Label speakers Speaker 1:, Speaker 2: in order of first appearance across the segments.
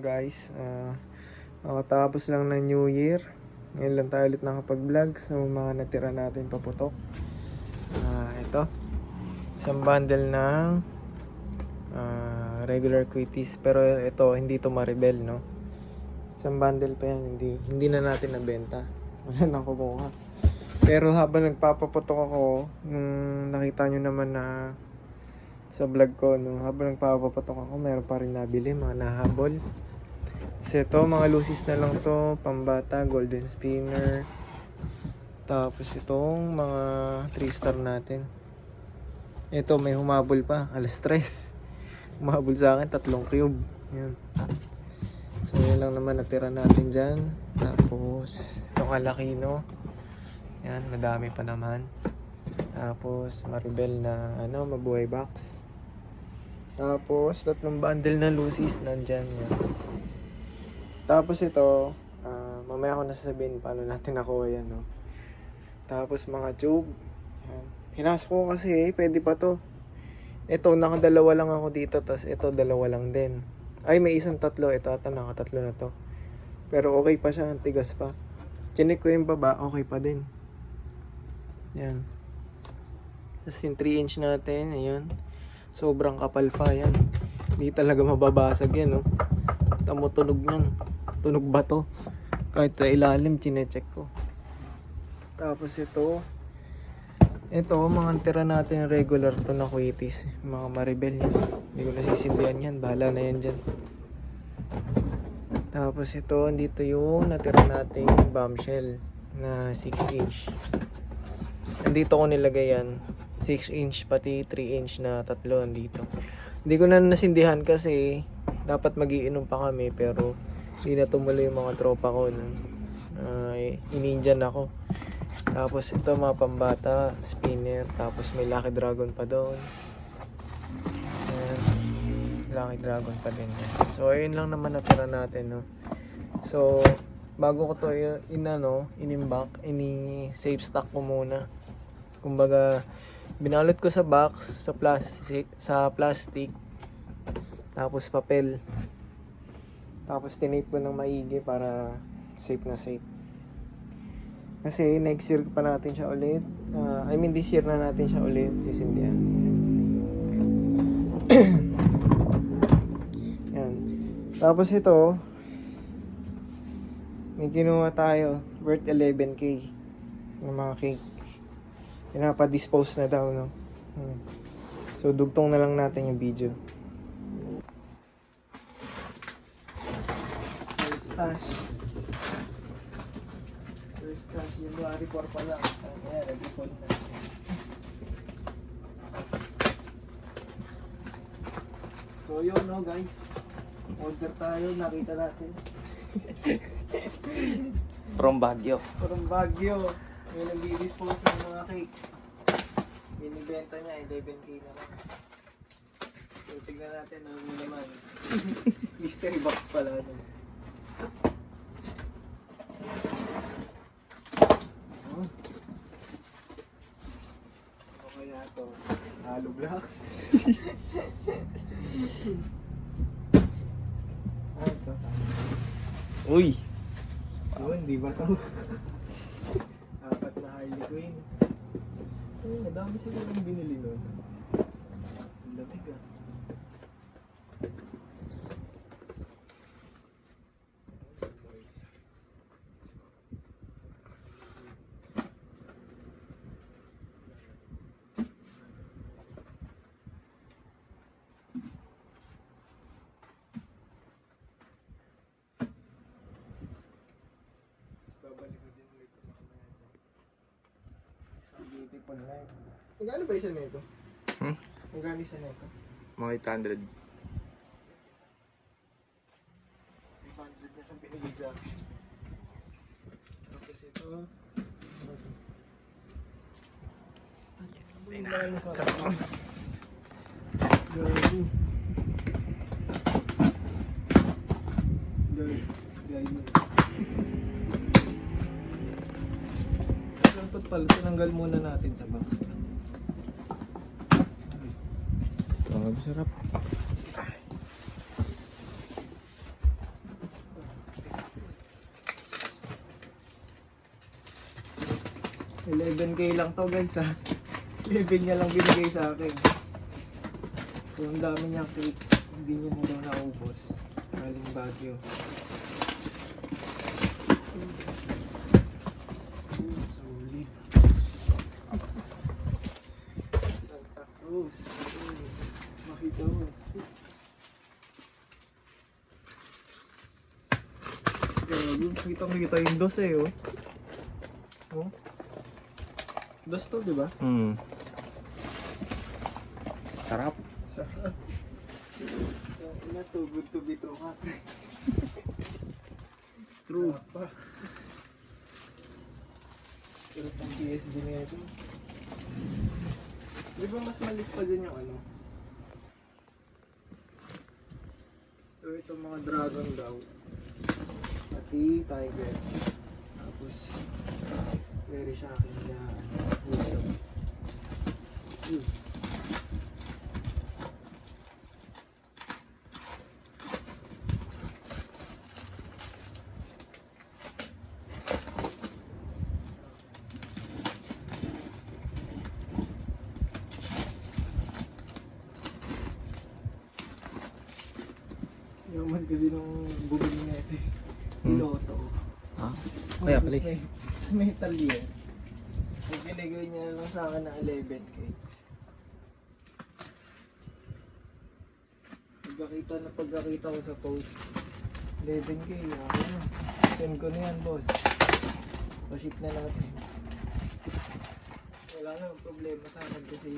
Speaker 1: guys. Makatapos lang ng New Year. Ngayon lang tayo ulit nakapag-vlog sa mga natira natin paputok. Ito. Isang bundle ng regular quitties. Pero ito, hindi to Maribel, no? Isang bundle pa yan. Hindi na natin nabenta. Wala nang kumuha. Pero habang nagpapaputok ako, nung nakita nyo naman na sa vlog ko, no, habang nagpapaputok ako, meron pa rin nabili, mga nahabol. Kasi ito, mga lucis na lang to, pambata, golden spinner. Tapos itong mga 3 star natin. Ito, may humabol pa, alas 3. Humabol sa akin, 3 cube. Yan. So, yun lang naman natira natin dyan. Tapos, itong Alakino. Yan, madami pa naman. Tapos, Maribel na, mabuhay box. Tapos, 3 bundle na lucis nandyan yan. Tapos ito, mamaya ko nasasabihin paano natin nakuha yan, no? Tapos, mga tube. Yan. Hinasok ko kasi, pwede pa to. Ito, nakadalawa lang ako dito. Tapos, ito, dalawa lang din. Ay, may isang 3. Ito, nakatatlo na to. Pero okay pa siya, tigas pa. Chinik ko yung baba, okay pa din. Yan. Tapos yung 3 inch natin, ayan. Sobrang kapal pa yan. Hindi talaga mababasag yan, no? Tamo tunog yan. Tunog ba to? Kahit sa ilalim, chinecheck ko. Tapos ito, mga tira natin regular to na quitties. Mga Maribel yan. Hindi ko nasisindihan yan. Bahala na yan dyan. Tapos ito, dito yung natira nating bombshell na 6 inch. Nandito ko nilagay yan. 6 inch pati 3 inch na 3 dito. Hindi ko na nasindihan kasi dapat magiinom pa kami pero hindi na tumuloy yung mga tropa ko. Inindian ako. Tapos ito mga pambata, spinner. Tapos may Lucky Dragon pa doon. Ayan. Lucky Dragon pa din yan. So ayun lang naman natira natin, no? So bago ko to inimbak, ini-save stock ko muna. Kumbaga, binalot ko sa box, sa plastic, tapos papel. Tapos tinape ko ng maigi para safe na safe. Kasi next year pa natin siya ulit. This year na natin siya ulit sisindihan. Yan. Tapos ito, may kinuha tayo worth 11k ng mga cake. Pinapadispose na daw, no? So, dugtong na lang natin yung video. First stash, January 4 pa lang. Ayan, nag-default na. So, yun, no, guys. Order tayo, nakita natin.
Speaker 2: From Baguio.
Speaker 1: From Baguio. May nag-dispose ng mga cake. Binibenta niya, 11k na lang. So, tignan natin ano naman. Mystery box pala. Ano kaya ito? Halo blocks. Ito.
Speaker 2: Uy!
Speaker 1: Yun, di ba ito? Apat na Harley Quinn. Ay, madami sila ng binili nun. Ang lamig ah. Babalik ko din ulit ito mamaya dyan. Ang beautiful life. Magkano ba isa na ito? Magkano isa na ito?
Speaker 2: Mga 800.
Speaker 1: 500 na siyang pinigil sa akin. Tapos ito.
Speaker 2: Sarap.
Speaker 1: Galing. Galing. Dapat pala, tinanggal muna natin sa box. Sarap. 11k lang to guys ha. 11 niya lang binigay sa akin. So ang dami niyang cake, hindi niya na daw naubos. Galing Baguio. Solid. Santa Cruz. Makita mo. Kitang-kita yung dos eh, oh. Oh? Dos to, di ba?
Speaker 2: Sarap.
Speaker 1: Sarap. Ina, too good to be true ka.
Speaker 2: It's true.
Speaker 1: Pero pang PSG na ito. Di ba mas maliit pa dyan yung ano? So ito mga dragon daw. Pati tiger. Tapos very shocking na ano. Yaman kasi nung bumili na ito eh. Piloto.
Speaker 2: Ha? Kaya pala eh.
Speaker 1: Mas metal yan. Ang binigay niya lang sa akin ng 11k. Pagkakita ko sa post. 11k, ako na. Send ko na yan, boss. Pa-ship na natin. Wala na problema sa akin kasi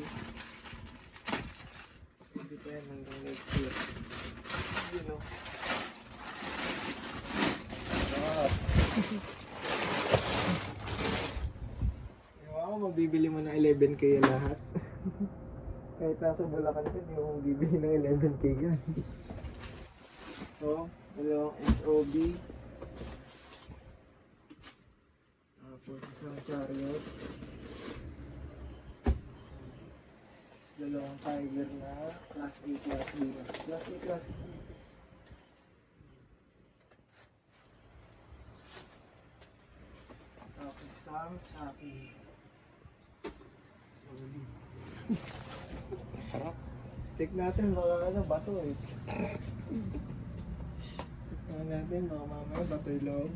Speaker 1: hindi pa yan hanggang next year. You know. Ako magbibili mo ng 11k lahat. Kahit nasa Bulacan ka, di mo magbibili ng 11k yan. So, dalawang SOB. Tapos isang chariot. Dalawang tiger na class A, class B na. Class A, class B. Tapos isang Shopee. Solid.
Speaker 2: Sarap.
Speaker 1: Check natin baka ano, bato eh. Check natin baka mamaya bato yung loob.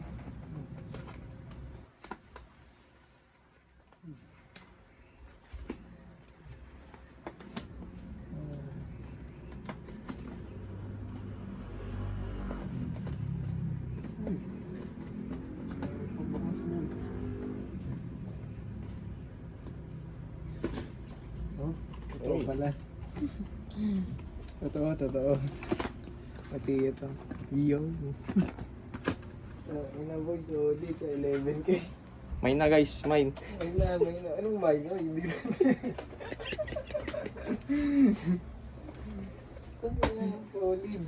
Speaker 1: Totoo pala. Totoo. Pati ito. Yung. Ina boy, solid sa 11k.
Speaker 2: Mine na guys, mine.
Speaker 1: May na. Anong may na? Hindi na. Solid.